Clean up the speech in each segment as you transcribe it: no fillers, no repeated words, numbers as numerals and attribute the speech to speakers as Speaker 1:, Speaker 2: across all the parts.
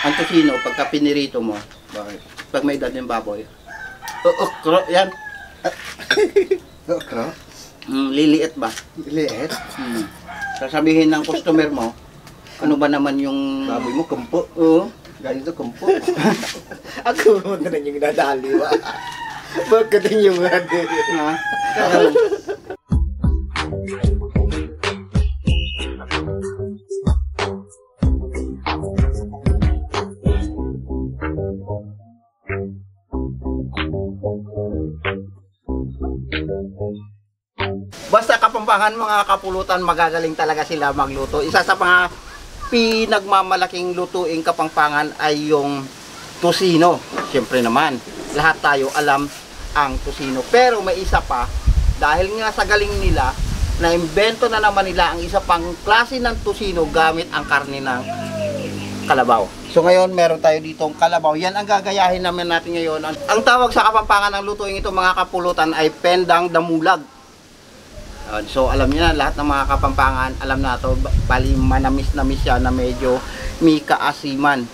Speaker 1: Ang tocino, pagka pinirito mo, bakit? Pag may edad yung baboy, okra, yan.
Speaker 2: Okra?
Speaker 1: Liliit ba?
Speaker 2: Liit?
Speaker 1: Sasabihin ng customer mo, ano ba naman yung...
Speaker 2: Baboy mo, kumpo.
Speaker 1: Oo.
Speaker 2: Ganito, kumpo. Ako mo na rin yung nadali, ba? Bakit yung nadali?
Speaker 1: Ha? Basta Kapampangan, mga kapulutan, magagaling talaga sila magluto. Isa sa mga pinagmamalaking lutuing Kapampangan ay yung tocino. Siyempre naman, lahat tayo alam ang tocino. Pero may isa pa, dahil nga sa galing nila, na-invento na naman nila ang isa pang klase ng tocino gamit ang karne ng kalabaw. So ngayon, meron tayo ditong kalabaw. Yan ang gagayahin naman natin ngayon. Ang tawag sa Kapampangan ng lutuing ito, mga kapulutan, ay pendang damulag. So alam niyo na, lahat ng mga Kapampangan alam na ito, bali manamis-namis siya na medyo may kaasiman.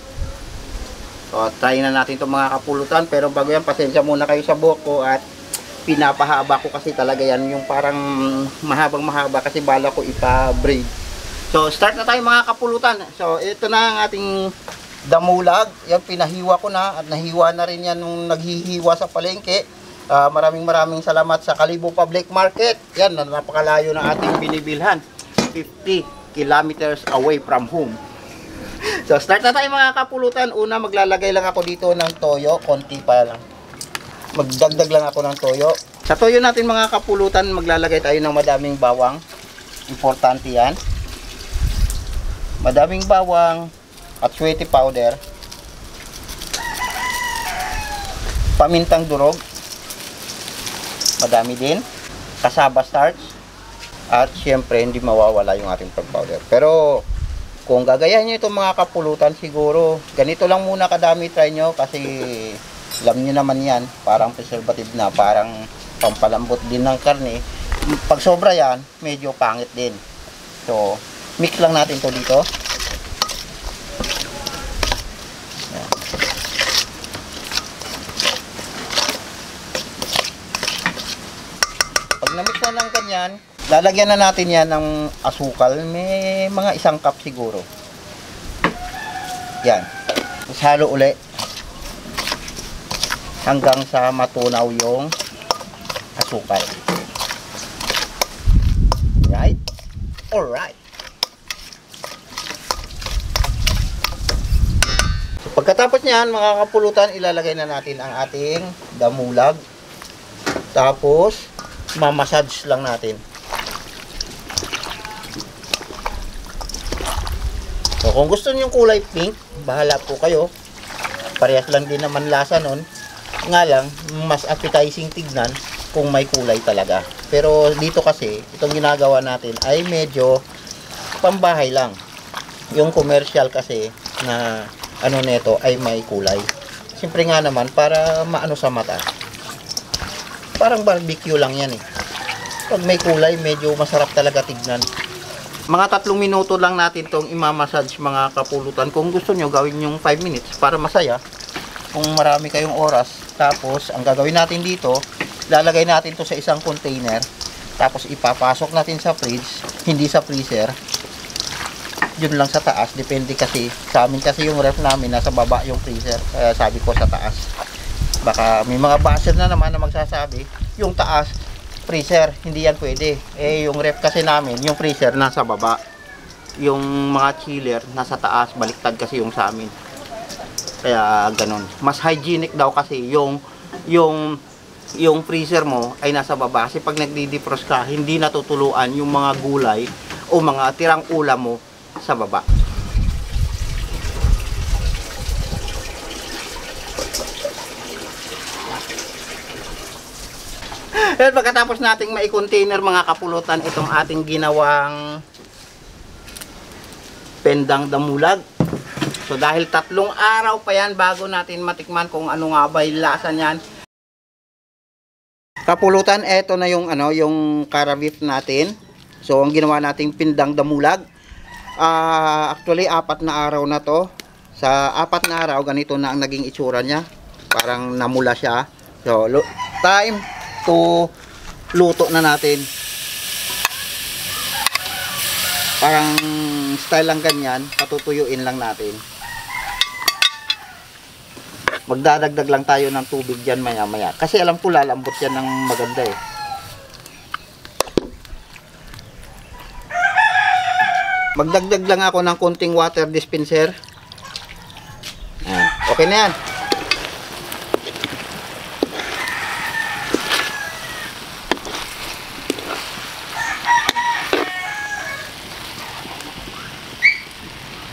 Speaker 1: So try na natin itong mga kapulutan, pero bago yan, pasensya muna kayo sa buhok ko at pinapahaba ko kasi talaga yan, yung parang mahabang mahaba kasi bala ko ipa-braid. So start na tayo mga kapulutan. So ito na ang ating damulag, yan pinahiwa ko na at nahiwa na rin yan nung naghihiwa sa palengke. Maraming salamat sa Kalibo Public Market. Yan, napakalayo ng ating binibilhan. 50 kilometers away from home. So, start na tayo mga kapulutan. Una, maglalagay lang ako dito ng toyo. Konti pa lang. Magdagdag lang ako ng toyo. Sa toyo natin mga kapulutan, maglalagay tayo ng madaming bawang. Importante yan. Madaming bawang at sweety powder. Pamintang durog. Madami din, kasaba starch, at syempre hindi mawawala yung ating frog powder. Pero kung gagayahin nyo itong mga kapulutan, siguro ganito lang muna kadami try nyo, kasi alam nyo naman yan, parang preservative na, parang pampalambot din ng karne. Pag sobra yan, medyo pangit din. So mix lang natin to dito. Namix na lang ganyan, lalagyan na natin yan ng asukal. May mga 1 cup siguro. Yan. Tapos halo uli hanggang sa matunaw yung asukal. Right? Alright. So, pagkatapos nyan mga kapulutan, ilalagay na natin ang ating damulag. Tapos mamassage lang natin. So kung gusto niyo yung kulay pink, bahala po kayo. Parehas lang din naman lasa nun. Nga lang, mas appetizing tignan kung may kulay talaga. Pero dito kasi, itong ginagawa natin ay medyo pambahay lang. Yung commercial kasi na ano nito ay may kulay. Siyempre nga naman, para maano sa mata. Parang barbecue lang yan eh. Pag may kulay, medyo masarap talaga tignan. Mga 3 minuto lang natin itong imamassage mga kapulutan. Kung gusto nyo, gawin yung 5 minutes para masaya. Kung marami kayong oras. Tapos, ang gagawin natin dito, lalagay natin to sa isang container. Tapos, ipapasok natin sa fridge, hindi sa freezer. Yun lang sa taas. Depende kasi, sa amin kasi yung ref namin, nasa baba yung freezer. Kaya sabi ko sa taas. Baka may mga basher na naman na magsasabi, yung taas, freezer, hindi yan pwede. Eh, yung ref kasi namin, yung freezer nasa baba. Yung mga chiller nasa taas, baliktad kasi yung sa amin. Kaya ganun. Mas hygienic daw kasi yung freezer mo ay nasa baba. Kasi pag nagdi-defrost ka, hindi natutuluan yung mga gulay o mga tirang ulam mo sa baba. At pagkatapos nating mai-container mga kapulutan itong ating ginawang pendang damulag. So dahil 3 araw pa yan bago natin matikman kung ano nga ba yung lasa niyan. Kapulutan, eto na yung yung carabif natin. So ang ginawa nating pendang damulag. Actually 4 na araw na to. Sa 4 na araw, ganito na ang naging itsura niya. Parang namula siya. So, time to luto na natin. Parang style lang ganyan, patutuyuin lang natin. Magdadagdag lang tayo ng tubig dyan maya-maya. Kasi alam ko lalambot yan ng maganda eh. Magdagdag lang ako ng konting water dispenser. Ayan. Okay na yan.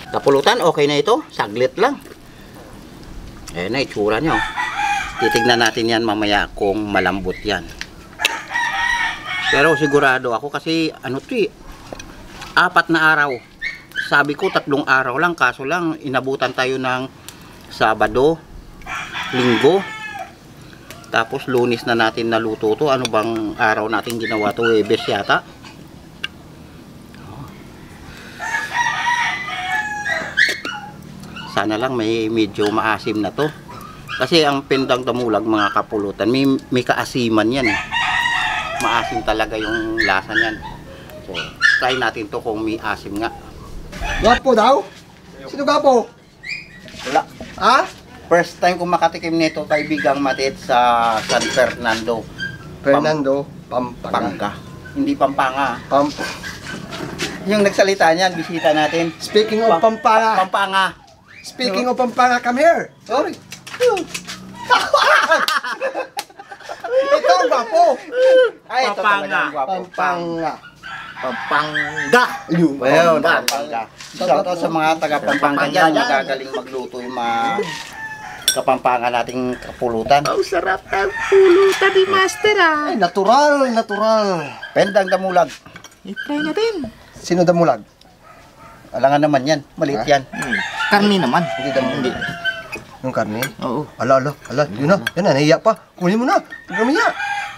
Speaker 1: Kapulutan, okay na ito. Saglit lang. Ayan na, itsura nyo. Titignan natin yan mamaya kung malambot yan. Pero sigurado ako kasi ano to eh, 4 na araw. Sabi ko 3 araw lang, kaso lang inabutan tayo ng Sabado, Linggo, tapos Lunes na natin naluto to. Ano bang araw natin ginawa to? Huwebes yata. Sana lang may medyo maasim na to. Kasi ang Pindang Damulag mga kapulutan, may kaasiman yan eh. Maasim talaga yung lasa niyan. So, try natin to kung may asim nga.
Speaker 2: Gwapo daw? Sino gwapo?
Speaker 1: Wala.
Speaker 2: Ha?
Speaker 1: First time kong makatikim nito, kaibigang Matit sa San Fernando,
Speaker 2: Fernando Pampanga.
Speaker 1: Pangga. Hindi Pampanga.
Speaker 2: Pam
Speaker 1: Yung nagsalita niyan, bisita natin.
Speaker 2: Speaking of Pampanga.
Speaker 1: Pampanga.
Speaker 2: Speaking of Pampanga, come here.
Speaker 1: Sorry.
Speaker 2: Ito ang gwapo.
Speaker 1: Ay, ito talaga ang gwapo.
Speaker 2: Pampanga.
Speaker 3: Pampanga.
Speaker 2: Yung
Speaker 1: Well,
Speaker 2: Pampanga.
Speaker 1: Pampanga. Shoutout sa mga taga Pampanga dyan, magagaling magluto yung mga kapampangan nating kapulutan.
Speaker 3: Ang sarap ng pulutan ni Master ah.
Speaker 2: Ay, natural, natural.
Speaker 1: Pendang Damulag.
Speaker 3: I-try natin.
Speaker 2: Sino damulag?
Speaker 1: Alangan naman yan, maliit yan.
Speaker 3: Karni naman.
Speaker 2: Hindi damulag. Yung karne?
Speaker 3: Oo.
Speaker 2: Ala, yun na, nahiya pa. Kunin mo na, huwag mo niya.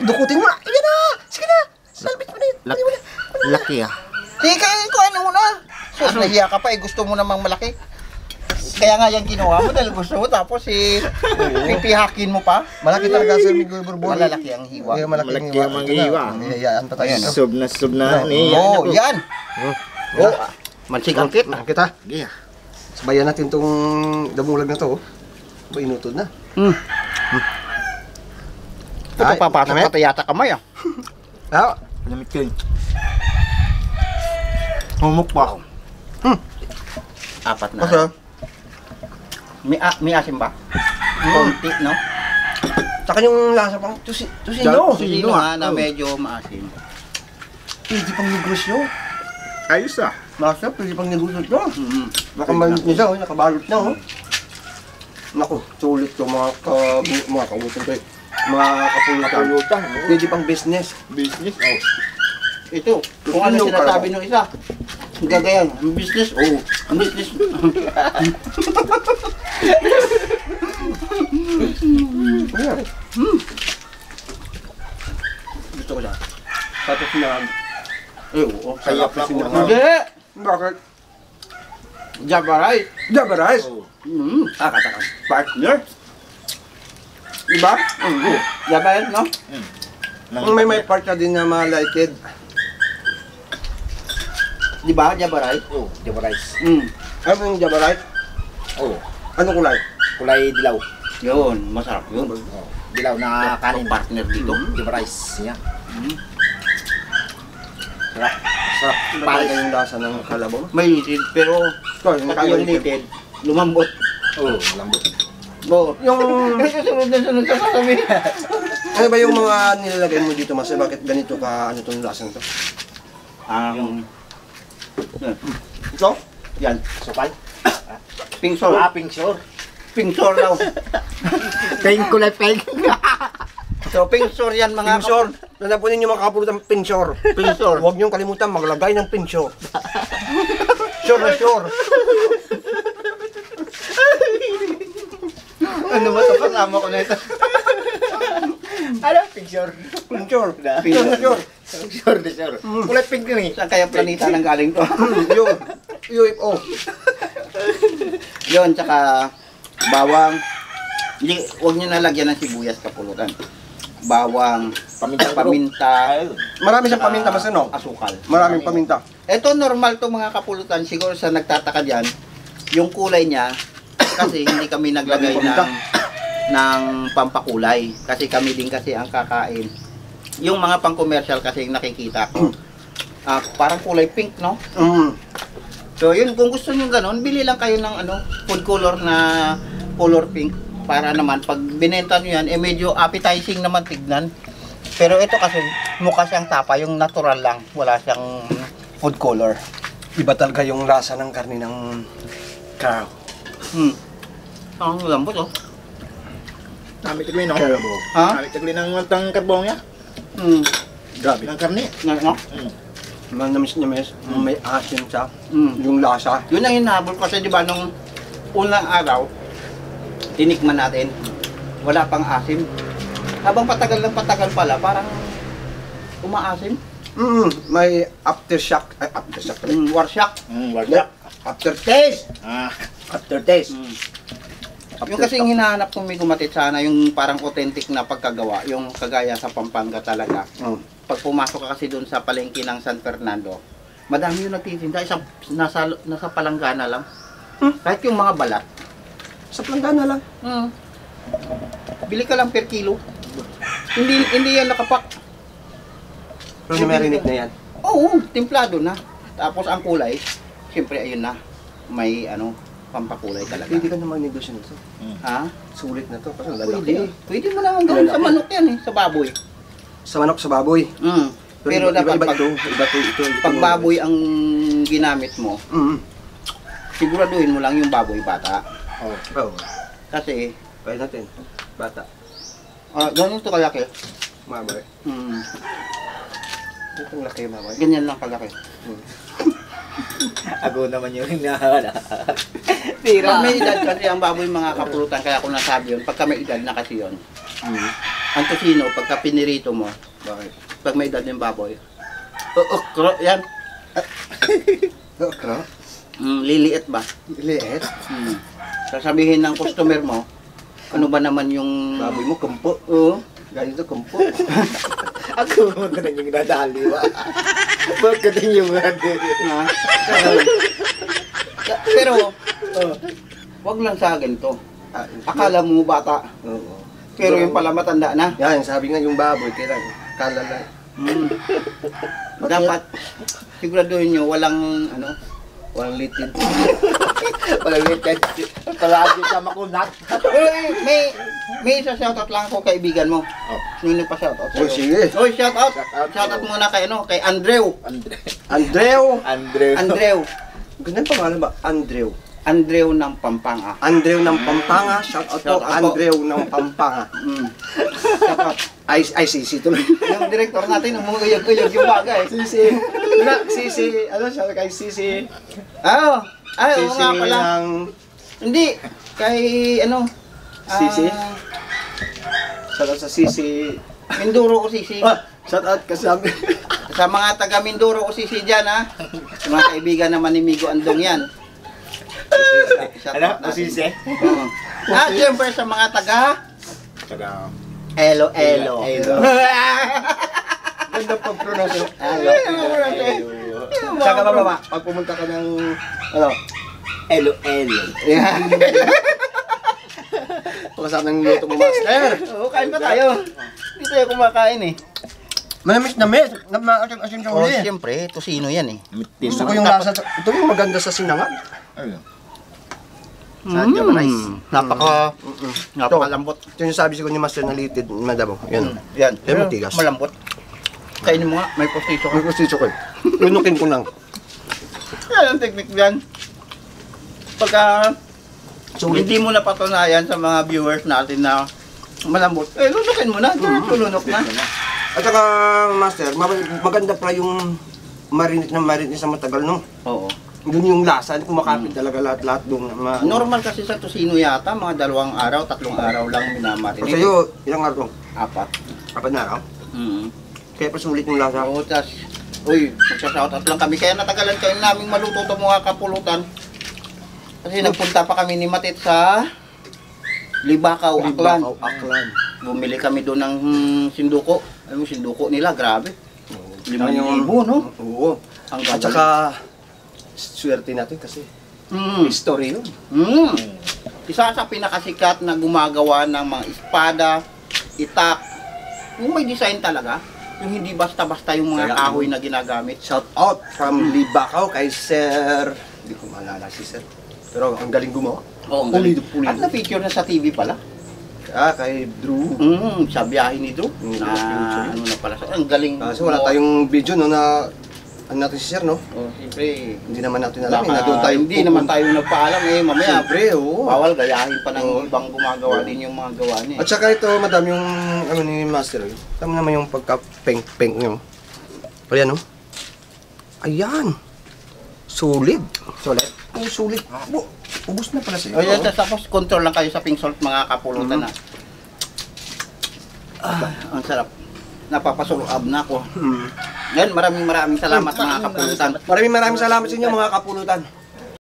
Speaker 2: Dukutin mo na, yan na, sige na. Salbit mo na yun, kunin mo na.
Speaker 3: Laki ah.
Speaker 1: Di kaya ko ano muna. Sus, nahiya ka pa eh, gusto mo namang malaki. Kaya nga yan ginawa mo dahil gusto mo, tapos pipihakin mo pa.
Speaker 2: Malaki talaga sa Miguel Borbon.
Speaker 1: Malalaki ang hiwa.
Speaker 2: Yeah, malaki ang
Speaker 3: Malaki ang mga hiwa.
Speaker 2: Nahihiyaan pa tayo. no?
Speaker 3: Sub na ni.
Speaker 1: Oo, yan. Oh, mansigangkit.
Speaker 2: Kita,
Speaker 3: Yeah.
Speaker 2: sabayan natin tong damulag na to. Ba, inutod na.
Speaker 1: Ito
Speaker 2: Ay,
Speaker 1: papasok
Speaker 2: namit?
Speaker 1: pa tayo yata kamay ah.
Speaker 2: Ah,
Speaker 3: Lamit yun. Humok pa.
Speaker 1: 4 na.
Speaker 2: kasi,
Speaker 1: May asim ba? Konti, no?
Speaker 2: tsaka yung lasa pang tusino.
Speaker 1: Sino nga na medyo maasim.
Speaker 2: Pwede pang negosyo.
Speaker 3: Ayos ah.
Speaker 2: Lasa, pwede pang negosyo to.
Speaker 1: Mm-hmm.
Speaker 2: Nakabalot niya siya, nakabalot na, oh. Naku, sulit to mga kabutan to eh. Mga kapulutan. Pwede pang business.
Speaker 3: Business. Oh.
Speaker 1: Ito, kung ano sinasabi nung isa. Gagayan, ang business, ang business.
Speaker 2: Ayan.
Speaker 1: Gusto ko siya.
Speaker 2: Tapos na,
Speaker 1: Oo,
Speaker 2: Sarap na
Speaker 1: Hindi!
Speaker 2: Hindi! Bakit?
Speaker 1: Java rice.
Speaker 2: Java rice?
Speaker 1: Katakan. Partner.
Speaker 2: Diba?
Speaker 1: Java rice, no?
Speaker 2: Kung may part ka din na malaikid.
Speaker 1: Di ba, Java rice?
Speaker 3: Oh, Java rice.
Speaker 2: Ano yung Java rice?
Speaker 3: Oh,
Speaker 2: Ano kulay?
Speaker 3: kulay dilaw.
Speaker 1: Yun, masarap yun.
Speaker 3: Oh, dilaw na kanin.
Speaker 1: Ang partner dito.
Speaker 3: Java rice. Yan.
Speaker 2: Sarap. Sarap. Talaga yung lasa ng kalabaw.
Speaker 1: May litid, pero
Speaker 2: Ito,
Speaker 1: pati yung litid, lumambot.
Speaker 3: Oh, lambot.
Speaker 1: Bo.
Speaker 2: Yung,
Speaker 1: Sunod sa sasabihin.
Speaker 2: ano ba yung mga nilalagay mo dito, Mas? Bakit ganito ka, ano itong lasa nito? Ito?
Speaker 1: Yan.
Speaker 3: Sukal.
Speaker 1: Pingsor.
Speaker 3: Pink sure.
Speaker 1: Pingsor daw.
Speaker 3: Pink kulay pink.
Speaker 1: So, pingsor yan mga
Speaker 2: Pinsor. Nanapunin niyo mga kapulutan, pinsor.
Speaker 1: Pingsor.
Speaker 2: Huwag niyong kalimutan maglagay ng pinsor. Sure na sure.
Speaker 1: Ano ba ito? Kasama ko na ito.
Speaker 3: Ano? Pink sure.
Speaker 2: Pinsor.
Speaker 1: Pinsor.
Speaker 2: Sure na sure.
Speaker 3: Sure na sure. Kulay pink din eh.
Speaker 1: Saan kaya planeta nang galing to?
Speaker 2: Yung UFO.
Speaker 1: Yun, tsaka bawang. Hindi, huwag nyo nalagyan ng sibuyas kapulutan. Bawang,
Speaker 3: Paminta, bro.
Speaker 1: paminta,
Speaker 2: Marami siyang paminta mas ano?
Speaker 1: asukal.
Speaker 2: Maraming paminta.
Speaker 1: Ito normal to mga kapulutan, siguro sa nagtataka diyan, yung kulay niya kasi hindi kami naglagay ng pampakulay kasi kami din kasi ang kakain. Yung mga pang-commercial kasi yung nakikita ko. Parang kulay pink, no? So yun, kung gusto niyo ganun, bili lang kayo ng food color na color pink para naman pag binenta niyo yan, medyo appetizing naman tignan. Pero ito kasi mukha siyang tapa, yung natural lang, wala siyang food color.
Speaker 2: Iba talaga yung lasa ng karne ng cow.
Speaker 1: Ang lambot, oh.
Speaker 3: Nami tagli, no?
Speaker 2: Carabo.
Speaker 1: Ha?
Speaker 3: Nami tagli ng mantang karbong niya.
Speaker 2: Grabe.
Speaker 3: Ng karne.
Speaker 1: No?
Speaker 2: Manamis-namis, may asin siya.
Speaker 1: Mm.
Speaker 2: Yung lasa.
Speaker 1: Yun ang hinahabol kasi di ba nung unang araw, tinikman natin, wala pang asim. Habang patagal ng patagal pala, parang umaasim.
Speaker 2: May aftershock. Ay, aftershock pala.
Speaker 1: Warsyak.
Speaker 3: Wala.
Speaker 2: Aftertaste! Aftertaste.
Speaker 1: Yung kasing hinahanap kong may gumatit sana, yung parang authentic na pagkagawa, yung kagaya sa Pampanga talaga. Pag pumasok ka kasi doon sa palengke ng San Fernando, madami yung nagtitinda, nasa palanggana lang. Kahit yung mga balat.
Speaker 2: Sa planggana lang.
Speaker 1: Bili ka lang per kilo. Hindi yan nakapak.
Speaker 2: Pero marinate na yan.
Speaker 1: Oo, timplado na. Tapos ang kulay, siyempre ayun na. May pampakulay talaga.
Speaker 2: Hindi ka na mag-negosyo nito.
Speaker 1: Ha?
Speaker 2: Sulit na to. Kasi lalaki.
Speaker 1: Pwede mo naman gawin sa manok yan sa baboy.
Speaker 2: Sa manok, sa baboy.
Speaker 1: Pero dapat
Speaker 2: iba
Speaker 1: pag,
Speaker 2: ito.
Speaker 1: pag baboy ang ginamit mo, siguraduhin mo lang yung baboy bata.
Speaker 2: Oo.
Speaker 1: Kasi,
Speaker 2: Kaya natin. Bata.
Speaker 1: ganito kalaki.
Speaker 2: Maboy. Itong laki, maboy.
Speaker 1: Ganyan lang kalaki.
Speaker 3: Ako naman yung hinahala.
Speaker 1: Pag may edad kasi ang baboy mga kapulutan, kaya ako nasabi yun, pagka may edad na kasi yun. Ang tosino, pagka pinirito mo,
Speaker 2: Bakit?
Speaker 1: pag may edad yung baboy, yan,
Speaker 2: Okra?
Speaker 1: liliit ba?
Speaker 2: Liit.
Speaker 1: Sasabihin ng customer mo, ano ba naman yung
Speaker 2: Baboy mo, kumpo.
Speaker 1: Oo.
Speaker 2: Ganito, kumpo.
Speaker 3: Ako naman ka na yung nadali, wa. Bakit yung nadali?
Speaker 1: Ha? Pero, wag lang sa ganito. Akala mo bata,
Speaker 2: Oo.
Speaker 1: pero yung pala matanda na.
Speaker 2: Yan, sabi nga yung baboy, kailan. Kalala.
Speaker 1: Dapat, siguraduhin nyo, walang,
Speaker 2: Walang litid.
Speaker 3: Palalitan. Palagi sa makunat.
Speaker 1: may isa shoutout lang ako kaibigan mo. Sino pa shoutout
Speaker 2: Oh,
Speaker 1: sa'yo?
Speaker 2: sige.
Speaker 1: Oy, shoutout! Shoutout muna kay kay Andrew.
Speaker 2: Andreu. Ganyan pangalan ba? Andreu.
Speaker 1: Andrew ng Pampanga.
Speaker 2: Andreu ng Pampanga. Shout out po.
Speaker 1: Shout out po.
Speaker 2: Andreu ng Pampanga.
Speaker 1: Shoutout.
Speaker 2: ICC tuloy.
Speaker 1: Yung director natin, umuyag-uyag yung bagay.
Speaker 2: Sisi. Sisi. Ano siya kay Sisi?
Speaker 1: Oo
Speaker 2: Sisi
Speaker 1: nga pala.
Speaker 2: ng
Speaker 1: Hindi, kay
Speaker 2: Sisi? Shout out sa Sisi.
Speaker 1: Minduro o Sisi.
Speaker 2: Shout out kasama.
Speaker 1: Sa mga taga Minduro o Sisi dyan, ha? Sa mga kaibigan naman ni Migo Andong yan.
Speaker 3: Ano? Sisi?
Speaker 1: Oo. Siyempre sa mga taga
Speaker 3: Taga.
Speaker 1: Elo.
Speaker 2: Ganda pag-pronounce.
Speaker 1: Elo.
Speaker 2: Saka ba pag pumunta ka ng
Speaker 3: Elo.
Speaker 1: Yan.
Speaker 2: pagkasama ng luto mo, master.
Speaker 1: Oo, kain pa tayo. Hindi tayo kumakain eh.
Speaker 2: Manamis na mes. Asin sa
Speaker 1: Oh,
Speaker 2: huli.
Speaker 1: siyempre, tosino yan eh.
Speaker 2: Gusto ko yung lasa. Ito yung maganda sa sinangag.
Speaker 3: Sadya ba rice?
Speaker 1: Napakalambot.
Speaker 2: Ito yung sabi siguro ni Master na litid, madamo. Yan.
Speaker 1: Yan.
Speaker 2: Pero matigas.
Speaker 1: Malambot. Kainin mo nga, may postiso ka.
Speaker 2: May kusitso ko. Lunukin ko lang.
Speaker 1: Yan ang technique yan. Pagka hindi mo napatunayan sa mga viewers natin na malambot, lunukin mo na. Tulunok na.
Speaker 2: At saka, Master, maganda pa yung marinate sa matagal, no?
Speaker 1: Oo.
Speaker 2: Yun yung lasa, kumakapit talaga lahat-lahat doon.
Speaker 1: Normal kasi sa tosino yata, mga 2 araw, 3 araw lang minamarinate.
Speaker 2: Sa'yo, ilang araw?
Speaker 1: 4.
Speaker 2: Apat na araw? Kaya pa sulit yung lasa.
Speaker 1: Oo, tas, magsa-shoutout lang kami. Kaya natagalan kayo naming maluto ito mga kapulutan. Kasi nagpunta pa kami ni Matit sa Libakaw, Aklan.
Speaker 2: Aklan.
Speaker 1: Bumili kami doon ng sinduko. Alam mo, sinduko nila, grabe. 5,000, no?
Speaker 2: Oo.
Speaker 1: Ang
Speaker 2: At
Speaker 1: gagaling.
Speaker 2: saka, swerte natin kasi history yun.
Speaker 1: Isa sa pinakasikat na gumagawa ng mga espada, itak, yung may design talaga, yung hindi basta-basta yung mga
Speaker 2: Kaya,
Speaker 1: kahoy na ginagamit.
Speaker 2: Shout out from Libakaw kay Sir. Hindi ko maalala si Sir. Pero ang galing gumawa.
Speaker 1: Oo, ang galing.
Speaker 2: Pulido.
Speaker 1: At na-feature na sa TV pala.
Speaker 2: Kay Drew.
Speaker 1: Sa biyahe ni Drew. Na
Speaker 2: actually.
Speaker 1: ano na pala. Ang galing.
Speaker 2: Kaso wala tayong video no na ano natin si Sir no.
Speaker 1: Oh, siyempre.
Speaker 2: Hindi naman natin alam.
Speaker 1: Baka,
Speaker 2: na doon tayo
Speaker 1: hindi naman tayo nagpaalam eh. Mamaya,
Speaker 2: Siyempre, oo.
Speaker 1: bawal gayahin pa ng
Speaker 2: Oo.
Speaker 1: ibang gumagawa din yung mga gawa niya.
Speaker 2: At saka ito, madam, yung ano ni Master, tama naman yung pagka-peng-peng nyo. Ayan, no? Ayan. Solid.
Speaker 3: Solid.
Speaker 2: Ang solid. Ubus na pala sa'yo.
Speaker 1: O yan, tapos control lang kayo sa pink salt mga kapulutan na. Ang sarap. Napapasulob na ako. Yan, maraming salamat mga kapulutan.
Speaker 2: Maraming salamat sa inyo mga kapulutan.